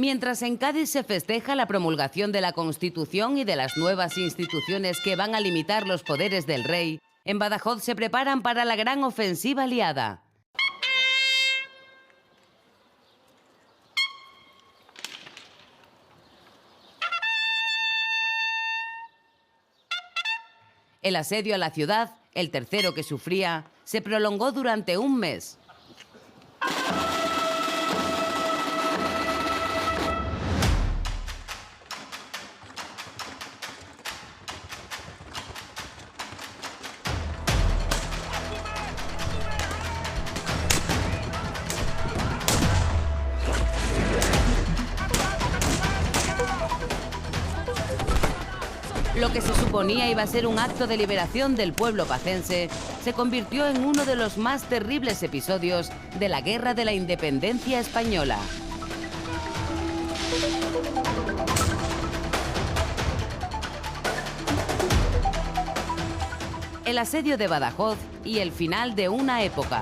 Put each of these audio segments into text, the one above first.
Mientras en Cádiz se festeja la promulgación de la Constitución y de las nuevas instituciones que van a limitar los poderes del rey, en Badajoz se preparan para la gran ofensiva aliada. El asedio a la ciudad, el tercero que sufría, se prolongó durante un mes. Lo que se suponía iba a ser un acto de liberación del pueblo pacense se convirtió en uno de los más terribles episodios de la Guerra de la Independencia española. El asedio de Badajoz y el final de una época.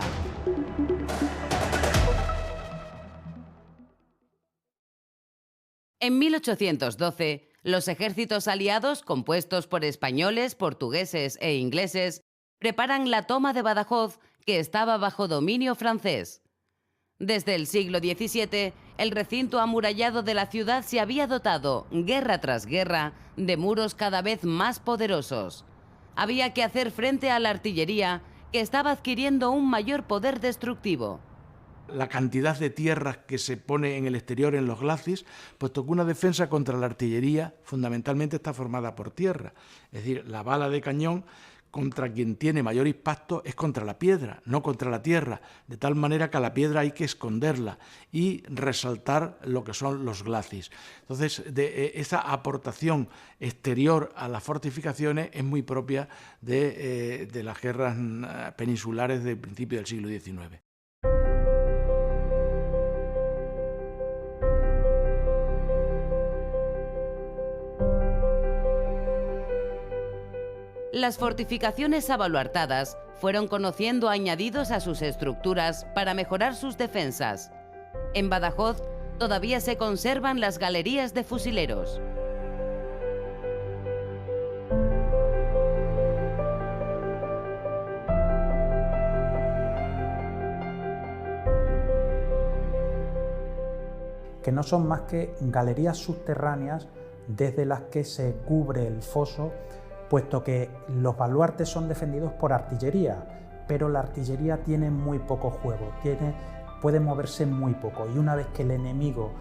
En 1812, los ejércitos aliados, compuestos por españoles, portugueses e ingleses, preparan la toma de Badajoz, que estaba bajo dominio francés. Desde el siglo XVII, el recinto amurallado de la ciudad se había dotado, guerra tras guerra, de muros cada vez más poderosos. Había que hacer frente a la artillería, que estaba adquiriendo un mayor poder destructivo. La cantidad de tierras que se pone en el exterior en los glacis, puesto que una defensa contra la artillería fundamentalmente está formada por tierra. Es decir, la bala de cañón contra quien tiene mayor impacto es contra la piedra, no contra la tierra, de tal manera que a la piedra hay que esconderla y resaltar lo que son los glacis. Entonces, esa aportación exterior a las fortificaciones es muy propia de las guerras peninsulares del principio del siglo XIX. Las fortificaciones abaluartadas fueron conociendo añadidos a sus estructuras para mejorar sus defensas. En Badajoz todavía se conservan las galerías de fusileros. Que no son más que galerías subterráneas desde las que se cubre el foso, puesto que los baluartes son defendidos por artillería, pero la artillería tiene muy poco juego, puede moverse muy poco, y una vez que el enemigo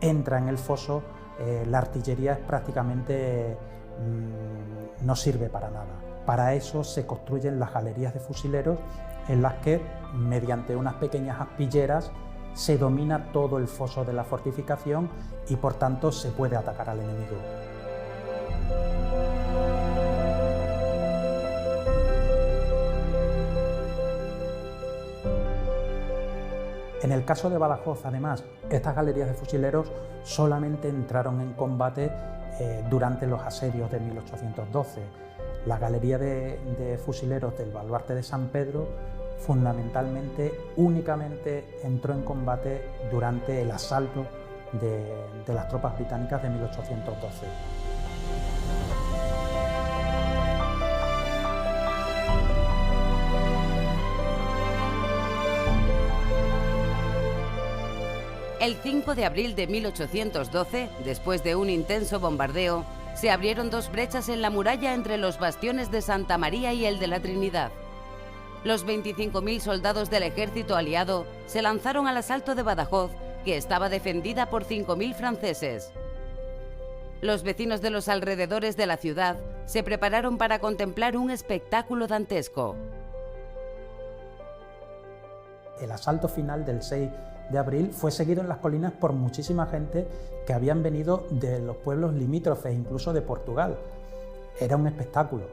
entra en el foso, la artillería prácticamente no sirve para nada. Para eso se construyen las galerías de fusileros, en las que, mediante unas pequeñas aspilleras, se domina todo el foso de la fortificación y por tanto se puede atacar al enemigo. En el caso de Badajoz, además, estas galerías de fusileros solamente entraron en combate durante los asedios de 1812. La galería de fusileros del baluarte de San Pedro fundamentalmente, únicamente entró en combate durante el asalto de las tropas británicas de 1812. El 5 de abril de 1812, después de un intenso bombardeo, se abrieron dos brechas en la muralla entre los bastiones de Santa María y el de la Trinidad. Los 25.000 soldados del ejército aliado se lanzaron al asalto de Badajoz, que estaba defendida por 5.000 franceses. Los vecinos de los alrededores de la ciudad se prepararon para contemplar un espectáculo dantesco. El asalto final del 6 de abril fue seguido en las colinas por muchísima gente que habían venido de los pueblos limítrofes, incluso de Portugal. Era un espectáculo.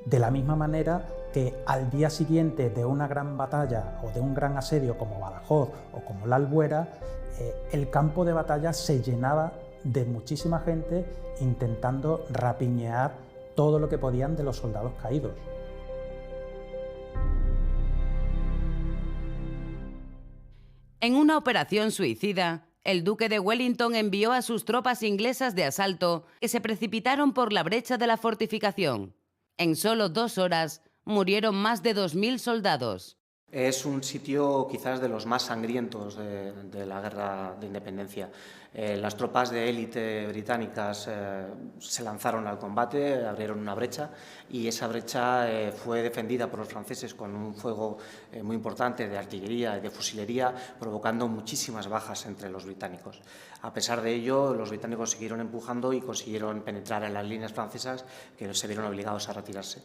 De la misma manera que al día siguiente de una gran batalla o de un gran asedio como Badajoz o como la Albuera, el campo de batalla se llenaba de muchísima gente intentando rapiñar todo lo que podían de los soldados caídos. En una operación suicida, El duque de Wellington envió a sus tropas inglesas de asalto, que se precipitaron por la brecha de la fortificación. En solo 2 horas murieron más de 2000 soldados. Es un sitio quizás de los más sangrientos de la guerra de independencia. Las tropas de élite británicas se lanzaron al combate, abrieron una brecha y esa brecha fue defendida por los franceses con un fuego muy importante de artillería y de fusilería, provocando muchísimas bajas entre los británicos. A pesar de ello, los británicos siguieron empujando y consiguieron penetrar en las líneas francesas, que se vieron obligados a retirarse.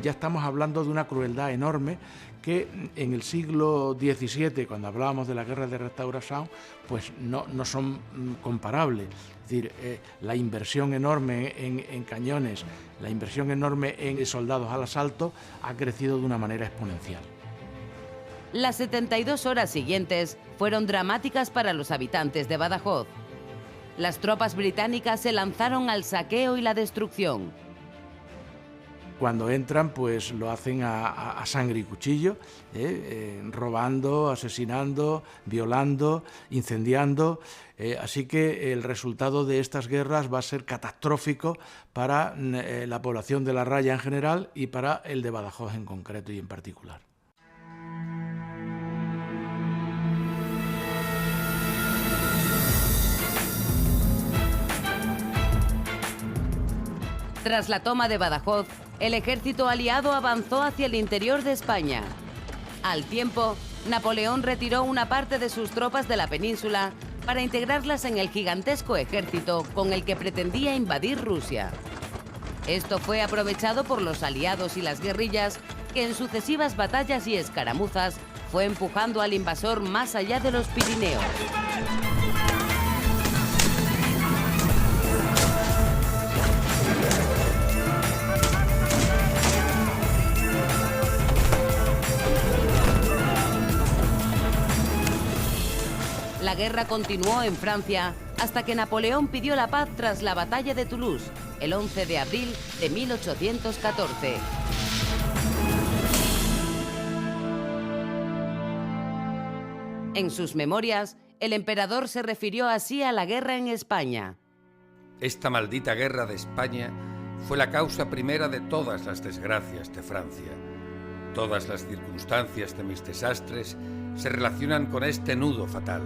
Ya estamos hablando de una crueldad enorme que en el siglo XVII, cuando hablábamos de la guerra de restauración, pues no son comparables. Es decir, la inversión enorme en cañones, la inversión enorme en soldados al asalto ha crecido de una manera exponencial. Las 72 horas siguientes fueron dramáticas para los habitantes de Badajoz. Las tropas británicas se lanzaron al saqueo y la destrucción. Cuando entran, pues lo hacen a sangre y cuchillo, robando, asesinando, violando, incendiando. Así que el resultado de estas guerras va a ser catastrófico para la población de La Raya en general y para el de Badajoz en concreto y en particular. Tras la toma de Badajoz, el ejército aliado avanzó hacia el interior de España. Al tiempo, Napoleón retiró una parte de sus tropas de la península para integrarlas en el gigantesco ejército con el que pretendía invadir Rusia. Esto fue aprovechado por los aliados y las guerrillas, que en sucesivas batallas y escaramuzas fue empujando al invasor más allá de los Pirineos. La guerra continuó en Francia hasta que Napoleón pidió la paz tras la batalla de Toulouse, el 11 de abril de 1814. En sus memorias, el emperador se refirió así a la guerra en España. Esta maldita guerra de España fue la causa primera de todas las desgracias de Francia. Todas las circunstancias de mis desastres se relacionan con este nudo fatal.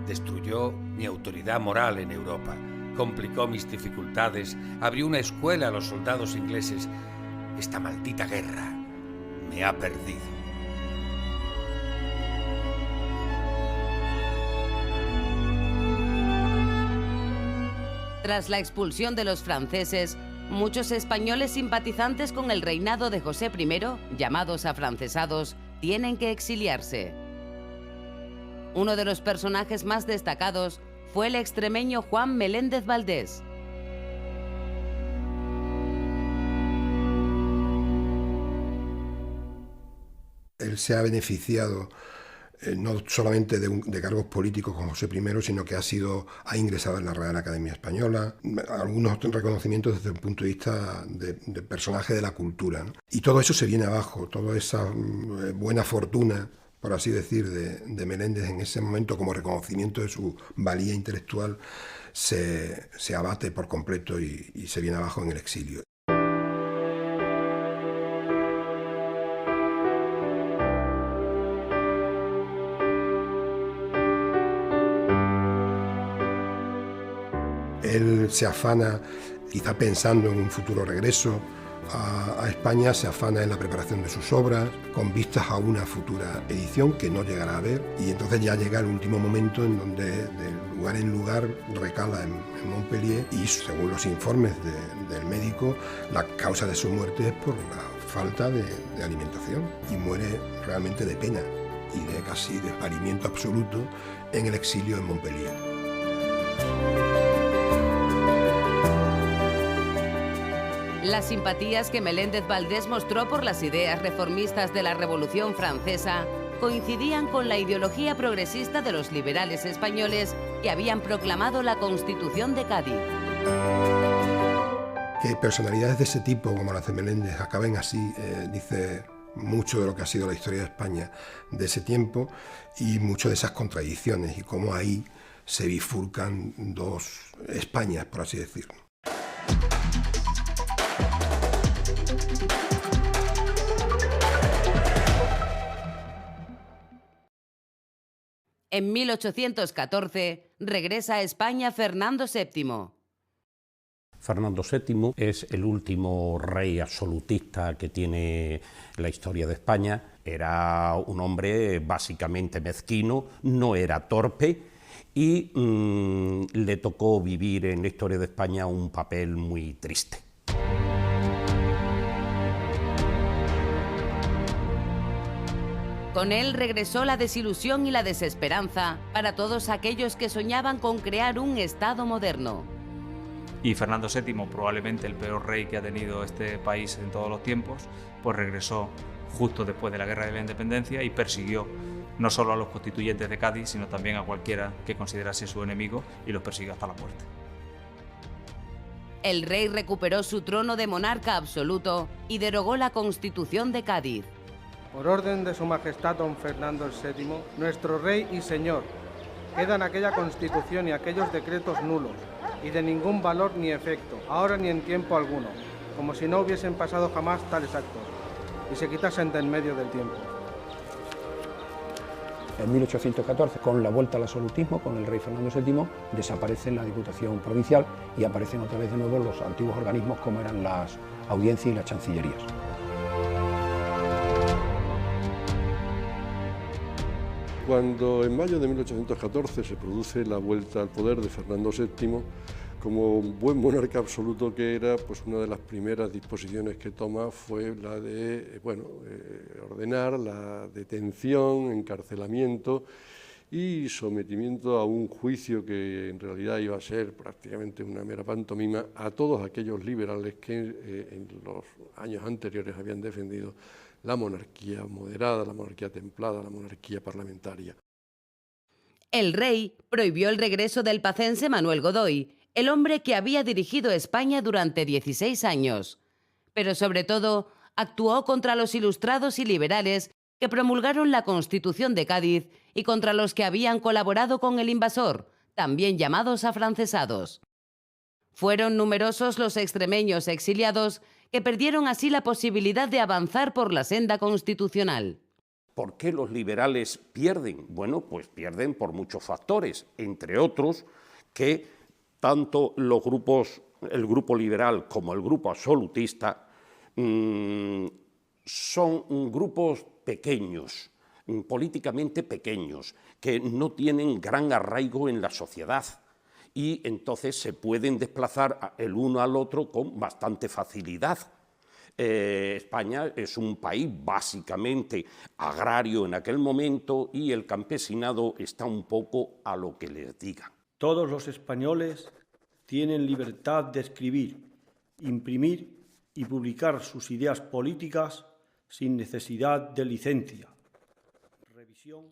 Destruyó mi autoridad moral en Europa, complicó mis dificultades, abrió una escuela a los soldados ingleses. Esta maldita guerra me ha perdido. Tras la expulsión de los franceses, muchos españoles simpatizantes con el reinado de José I, llamados afrancesados, tienen que exiliarse. Uno de los personajes más destacados fue el extremeño Juan Meléndez Valdés. Él se ha beneficiado no solamente de cargos políticos con José I, sino que ha ingresado en la Real Academia Española, algunos reconocimientos desde un punto de vista de personaje de la cultura, ¿no? Y todo eso se viene abajo, toda esa buena fortuna, por así decir, de Meléndez en ese momento, como reconocimiento de su valía intelectual, se abate por completo y se viene abajo en el exilio. Él se afana, quizá pensando en un futuro regreso a España, se afana en la preparación de sus obras, con vistas a una futura edición que no llegará a ver, y entonces ya llega el último momento en donde de lugar en lugar recala en Montpellier, y según los informes del médico, la causa de su muerte es por la falta de alimentación, y muere realmente de pena y de casi desvalimiento absoluto en el exilio en Montpellier. Las simpatías que Meléndez Valdés mostró por las ideas reformistas de la Revolución Francesa coincidían con la ideología progresista de los liberales españoles que habían proclamado la Constitución de Cádiz. Que personalidades de ese tipo, como las de Meléndez, acaben así, dice mucho de lo que ha sido la historia de España de ese tiempo y mucho de esas contradicciones y cómo ahí se bifurcan dos Españas, por así decirlo. En 1814 regresa a España Fernando VII. Fernando VII es el último rey absolutista que tiene la historia de España. Era un hombre básicamente mezquino, no era torpe y le tocó vivir en la historia de España un papel muy triste. Con él regresó la desilusión y la desesperanza para todos aquellos que soñaban con crear un Estado moderno. Y Fernando VII, probablemente el peor rey que ha tenido este país en todos los tiempos, pues regresó justo después de la Guerra de la Independencia y persiguió no solo a los constituyentes de Cádiz, sino también a cualquiera que considerase su enemigo y los persiguió hasta la muerte. El rey recuperó su trono de monarca absoluto y derogó la Constitución de Cádiz. Por orden de Su Majestad don Fernando VII, nuestro rey y señor, quedan aquella Constitución y aquellos decretos nulos, y de ningún valor ni efecto, ahora ni en tiempo alguno, como si no hubiesen pasado jamás tales actos, y se quitasen de en medio del tiempo. En 1814, con la vuelta al absolutismo, con el rey Fernando VII, desaparece la Diputación Provincial y aparecen otra vez de nuevo los antiguos organismos como eran las audiencias y las chancillerías. Cuando en mayo de 1814 se produce la vuelta al poder de Fernando VII, como buen monarca absoluto que era, pues una de las primeras disposiciones que toma fue la de ordenar la detención, encarcelamiento y sometimiento a un juicio que en realidad iba a ser prácticamente una mera pantomima a todos aquellos liberales que en los años anteriores habían defendido la monarquía moderada, la monarquía templada, la monarquía parlamentaria. El rey prohibió el regreso del pacense Manuel Godoy, el hombre que había dirigido España durante 16 años. Pero sobre todo, actuó contra los ilustrados y liberales que promulgaron la Constitución de Cádiz y contra los que habían colaborado con el invasor, también llamados afrancesados. Fueron numerosos los extremeños exiliados que perdieron así la posibilidad de avanzar por la senda constitucional. ¿Por qué los liberales pierden? Bueno, pues pierden por muchos factores, entre otros que tanto los grupos, el grupo liberal como el grupo absolutista, son grupos pequeños, políticamente pequeños, que no tienen gran arraigo en la sociedad y entonces se pueden desplazar el uno al otro con bastante facilidad. España es un país básicamente agrario en aquel momento y el campesinado está un poco a lo que les digan. Todos los españoles tienen libertad de escribir, imprimir y publicar sus ideas políticas sin necesidad de licencia. Revisión.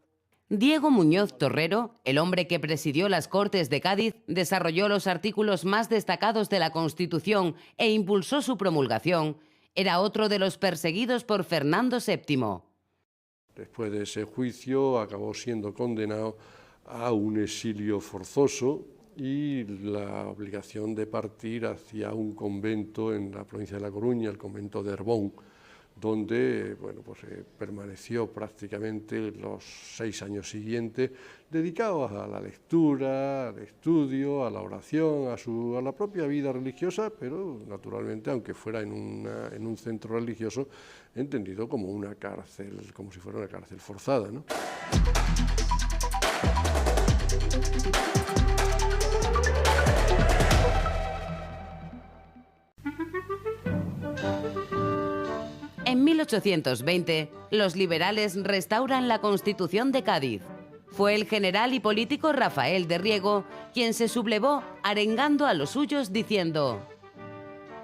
Diego Muñoz Torrero, el hombre que presidió las Cortes de Cádiz, desarrolló los artículos más destacados de la Constitución e impulsó su promulgación. Era otro de los perseguidos por Fernando VII. Después de ese juicio acabó siendo condenado a un exilio forzoso y la obligación de partir hacia un convento en la provincia de La Coruña, el convento de Herbón, donde permaneció prácticamente los 6 años siguientes dedicados a la lectura, al estudio, a la oración, a la propia vida religiosa, pero naturalmente, aunque fuera en un centro religioso, entendido como una cárcel, como si fuera una cárcel forzada, ¿no? En 1820, los liberales restauran la Constitución de Cádiz. Fue el general y político Rafael de Riego quien se sublevó arengando a los suyos diciendo: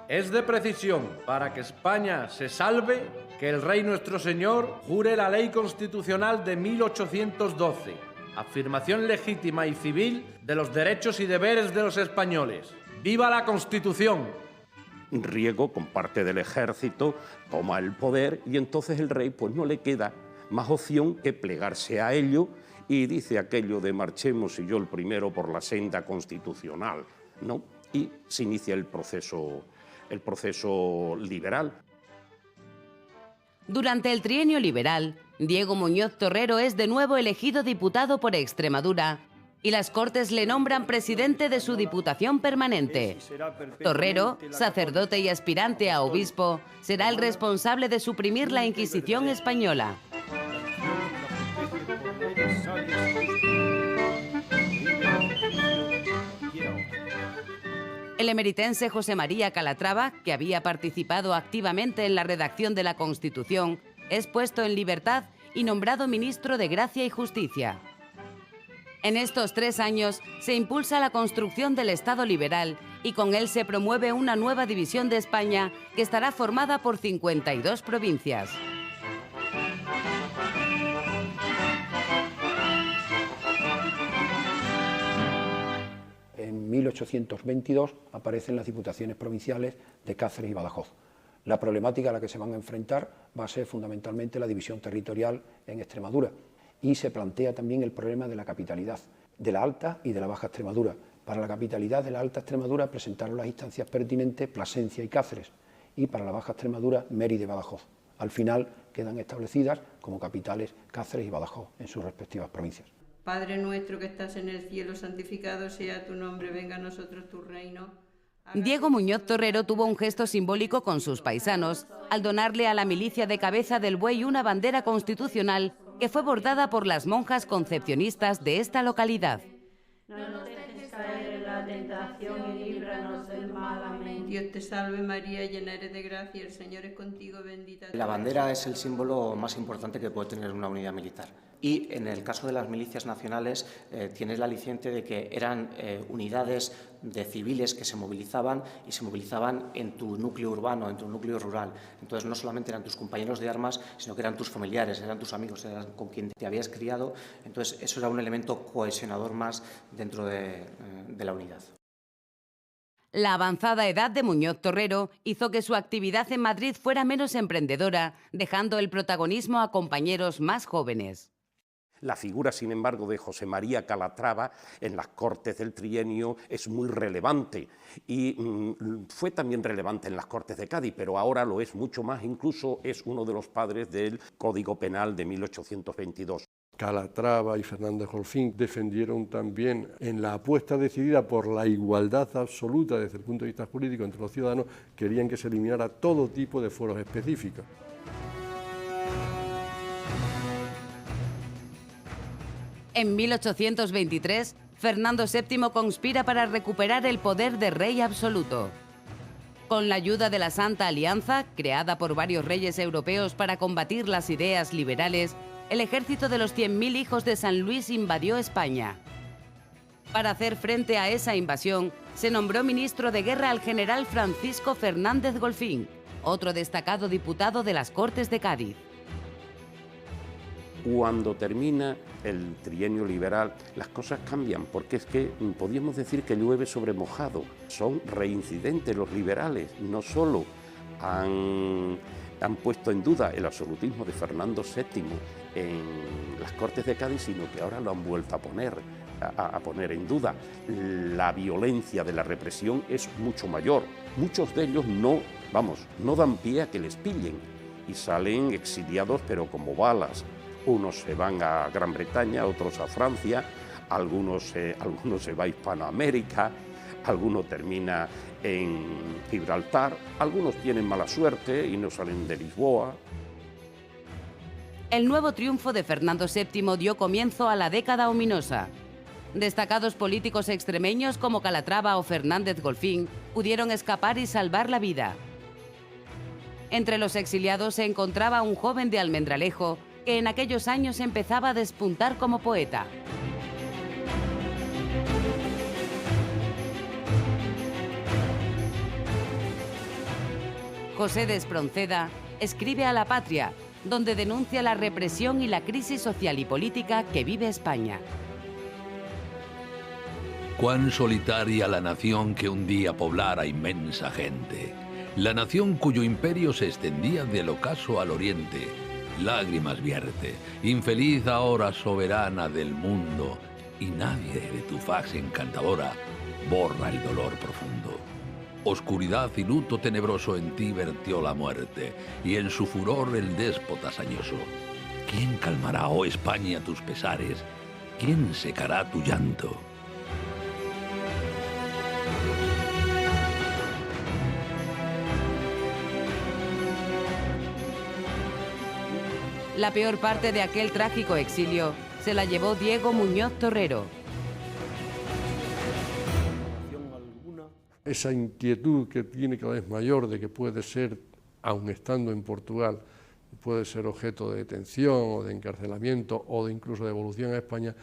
es de precisión, para que España se salve, que el rey nuestro señor jure la ley constitucional de 1812, afirmación legítima y civil de los derechos y deberes de los españoles. ¡Viva la Constitución! Riego, con parte del ejército, toma el poder y entonces el rey pues no le queda más opción que plegarse a ello y dice aquello de marchemos y yo el primero por la senda constitucional, ¿no? Y se inicia el proceso liberal. Durante el trienio liberal, Diego Muñoz Torrero es de nuevo elegido diputado por Extremadura y las Cortes le nombran presidente de su Diputación Permanente. Torrero, sacerdote y aspirante a obispo, será el responsable de suprimir la Inquisición española. El emeritense José María Calatrava, que había participado activamente en la redacción de la Constitución, es puesto en libertad y nombrado ministro de Gracia y Justicia. En estos 3 años se impulsa la construcción del Estado liberal y con él se promueve una nueva división de España que estará formada por 52 provincias. En 1822 aparecen las diputaciones provinciales de Cáceres y Badajoz. La problemática a la que se van a enfrentar va a ser fundamentalmente la división territorial en Extremadura y se plantea también el problema de la capitalidad, de la Alta y de la Baja Extremadura. Para la capitalidad de la Alta Extremadura presentaron las instancias pertinentes Plasencia y Cáceres y para la Baja Extremadura Mérida y Badajoz. Al final quedan establecidas como capitales Cáceres y Badajoz en sus respectivas provincias. Padre nuestro que estás en el cielo, santificado sea tu nombre, venga a nosotros tu reino. Diego Muñoz Torrero tuvo un gesto simbólico con sus paisanos al donarle a la milicia de Cabeza del Buey una bandera constitucional que fue bordada por las monjas concepcionistas de esta localidad. No nos dejes caer en la tentación y líbranos del mal. Amén. Dios te salve María, llena eres de gracia, el Señor es contigo, bendita. La bandera es el símbolo más importante que puede tener una unidad militar. Y en el caso de las milicias nacionales tienes el aliciente de que eran unidades de civiles que se movilizaban y se movilizaban en tu núcleo urbano, en tu núcleo rural. Entonces no solamente eran tus compañeros de armas, sino que eran tus familiares, eran tus amigos, eran con quien te habías criado. Entonces eso era un elemento cohesionador más dentro de la unidad. La avanzada edad de Muñoz Torrero hizo que su actividad en Madrid fuera menos emprendedora, dejando el protagonismo a compañeros más jóvenes. La figura, sin embargo, de José María Calatrava en las Cortes del Trienio es muy relevante y fue también relevante en las Cortes de Cádiz, pero ahora lo es mucho más, incluso es uno de los padres del Código Penal de 1822. Calatrava y Fernández Golfín defendieron también en la apuesta decidida por la igualdad absoluta desde el punto de vista jurídico entre los ciudadanos, querían que se eliminara todo tipo de fueros específicos. En 1823, Fernando VII conspira para recuperar el poder de rey absoluto. Con la ayuda de la Santa Alianza, creada por varios reyes europeos para combatir las ideas liberales, el ejército de los 100.000 hijos de San Luis invadió España. Para hacer frente a esa invasión, se nombró ministro de Guerra al general Francisco Fernández Golfín, otro destacado diputado de las Cortes de Cádiz. Cuando termina el trienio liberal, las cosas cambian, porque es que podríamos decir que llueve sobre mojado. Son reincidentes los liberales, no solo han puesto en duda el absolutismo de Fernando VII en las Cortes de Cádiz, sino que ahora lo han vuelto a poner en duda. La violencia de la represión es mucho mayor. Muchos de ellos no dan pie a que les pillen y salen exiliados, pero como balas. Unos se van a Gran Bretaña, otros a Francia, algunos se va a Hispanoamérica, alguno termina en Gibraltar, algunos tienen mala suerte y no salen de Lisboa. El nuevo triunfo de Fernando VII dio comienzo a la década ominosa. Destacados políticos extremeños como Calatrava o Fernández Golfín pudieron escapar y salvar la vida. Entre los exiliados se encontraba un joven de Almendralejo que en aquellos años empezaba a despuntar como poeta. José de Espronceda escribe a La Patria, donde denuncia la represión y la crisis social y política que vive España. Cuán solitaria la nación que un día poblara inmensa gente. La nación cuyo imperio se extendía del ocaso al oriente, lágrimas vierte, infeliz ahora soberana del mundo, y nadie de tu faz encantadora borra el dolor profundo. Oscuridad y luto tenebroso en ti vertió la muerte, y en su furor el déspota sañoso. ¿Quién calmará, oh España, tus pesares? ¿Quién secará tu llanto? La peor parte de aquel trágico exilio se la llevó Diego Muñoz Torrero. Esa inquietud que tiene cada vez mayor de que puede ser, aun estando en Portugal, puede ser objeto de detención o de encarcelamiento o de incluso de devolución a España,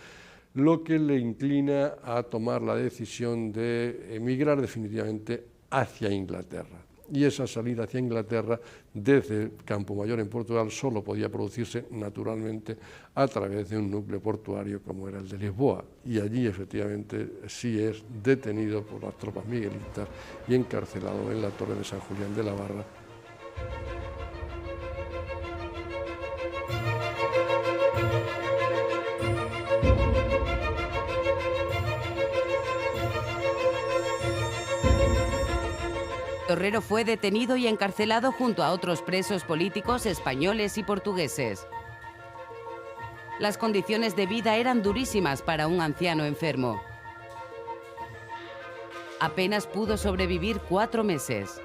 lo que le inclina a tomar la decisión de emigrar definitivamente hacia Inglaterra. Y esa salida hacia Inglaterra desde Campomayor en Portugal solo podía producirse naturalmente a través de un núcleo portuario como era el de Lisboa. Y allí efectivamente sí es detenido por las tropas miguelistas y encarcelado en la Torre de San Julián de la Barra. Torrero fue detenido y encarcelado junto a otros presos políticos españoles y portugueses. Las condiciones de vida eran durísimas para un anciano enfermo. Apenas pudo sobrevivir 4 meses.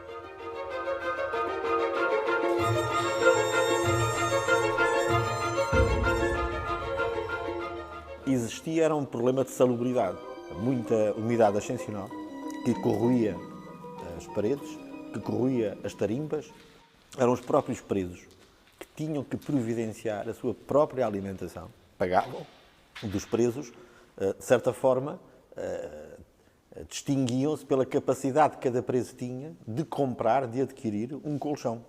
Existia problema de salubridade, muita umidade ascensional que corroía as paredes, que corroía as tarimbas. Eram os próprios presos que tinham que providenciar a sua própria alimentação, pagavam dos presos, de certa forma, distinguiam-se pela capacidade que cada preso tinha de comprar, de adquirir um colchão.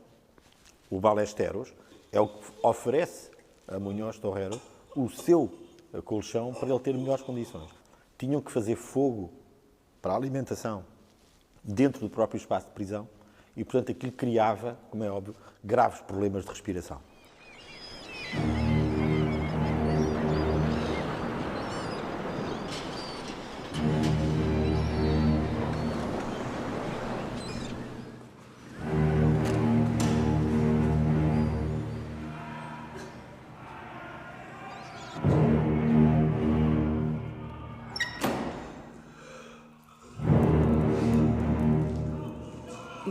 O Balesteros é o que oferece a Muñoz Torrero o seu colchão para ele ter melhores condições. Tinham que fazer fogo para a alimentação dentro do próprio espaço de prisão e, portanto, aquilo criava, como é óbvio, graves problemas de respiração.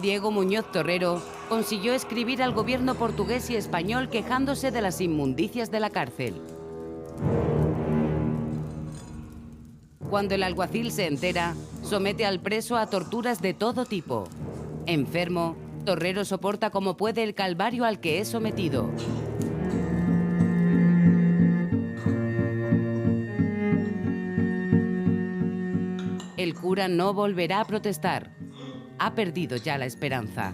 Diego Muñoz Torrero consiguió escribir al gobierno portugués y español quejándose de las inmundicias de la cárcel. Cuando el alguacil se entera, somete al preso a torturas de todo tipo. Enfermo, Torrero soporta como puede el calvario al que es sometido. El cura no volverá a protestar. Ha perdido ya la esperanza.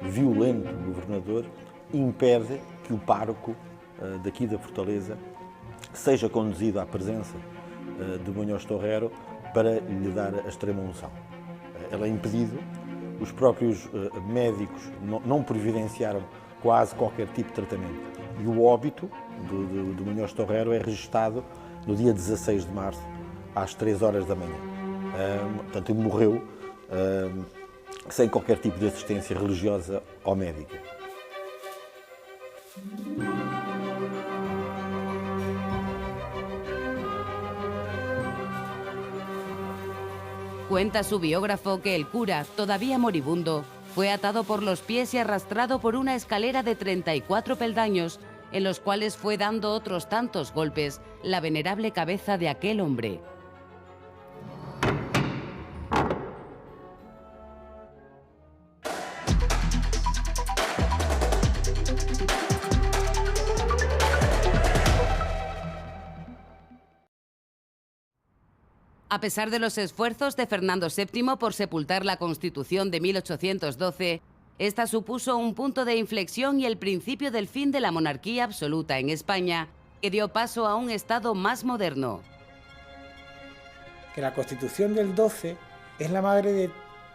Violento governador impede que o pároco daqui da Fortaleza seja conduzido à presença de Muñoz Torrero para lhe dar a extrema unção. Ele é impedido, os próprios médicos não providenciaram quase qualquer tipo de tratamento. E o óbito de Muñoz Torrero é registado no dia 16 de março, às 3 horas da manhã. Portanto, ele morreu sem qualquer tipo de assistência religiosa ou médica. Cuenta su biógrafo que el cura, todavía moribundo, fue atado por los pies y arrastrado por una escalera de 34 peldaños, en los cuales fue dando otros tantos golpes la venerable cabeza de aquel hombre. A pesar de los esfuerzos de Fernando VII por sepultar la Constitución de 1812, esta supuso un punto de inflexión y el principio del fin de la monarquía absoluta en España, que dio paso a un Estado más moderno. Que la Constitución del 12 es la madre de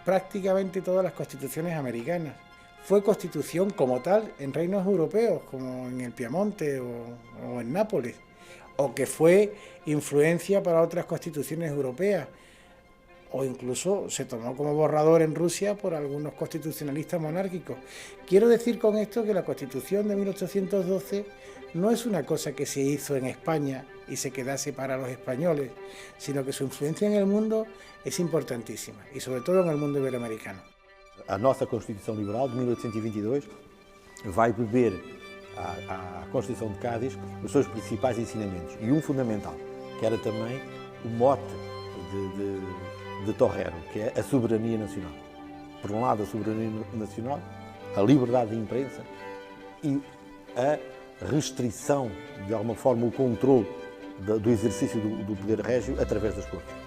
prácticamente todas las constituciones americanas. Fue constitución como tal en reinos europeos, como en el Piamonte o en Nápoles, o que fue influencia para otras constituciones europeas, o incluso se tomó como borrador en Rusia por algunos constitucionalistas monárquicos. Quiero decir con esto que la Constitución de 1812 no es una cosa que se hizo en España y se quedase para los españoles, sino que su influencia en el mundo es importantísima, y sobre todo en el mundo iberoamericano. A nossa Constituição Liberal de 1822 vai beber à Constituição de Cádiz os seus principais ensinamentos, e fundamental, que era também o mote de Torrero, que é a soberania nacional. Por um lado, a soberania nacional, a liberdade de imprensa e a restrição, de alguma forma, o controle do exercício do poder régio através das cortes.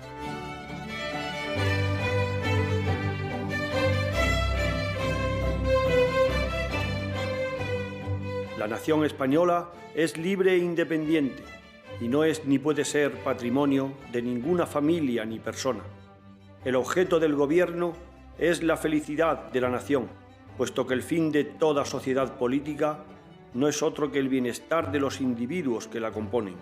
La nación española es libre e independiente y no es ni puede ser patrimonio de ninguna familia ni persona. El objeto del gobierno es la felicidad de la nación, puesto que el fin de toda sociedad política no es otro que el bienestar de los individuos que la componen.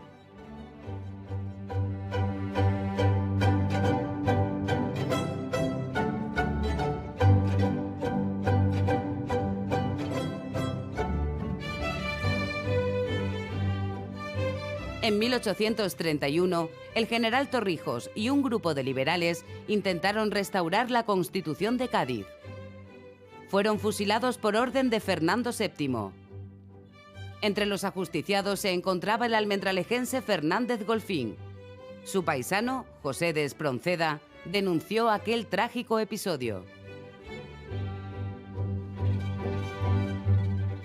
En 1831, el general Torrijos y un grupo de liberales intentaron restaurar la Constitución de Cádiz. Fueron fusilados por orden de Fernando VII. Entre los ajusticiados se encontraba el almendralejense Fernández Golfín. Su paisano, José de Espronceda, denunció aquel trágico episodio.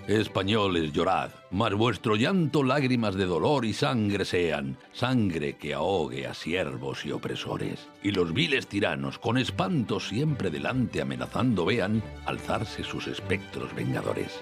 Españoles, llorad, mas vuestro llanto lágrimas de dolor y sangre sean, sangre que ahogue a siervos y opresores. Y los viles tiranos, con espanto siempre delante amenazando, vean alzarse sus espectros vengadores.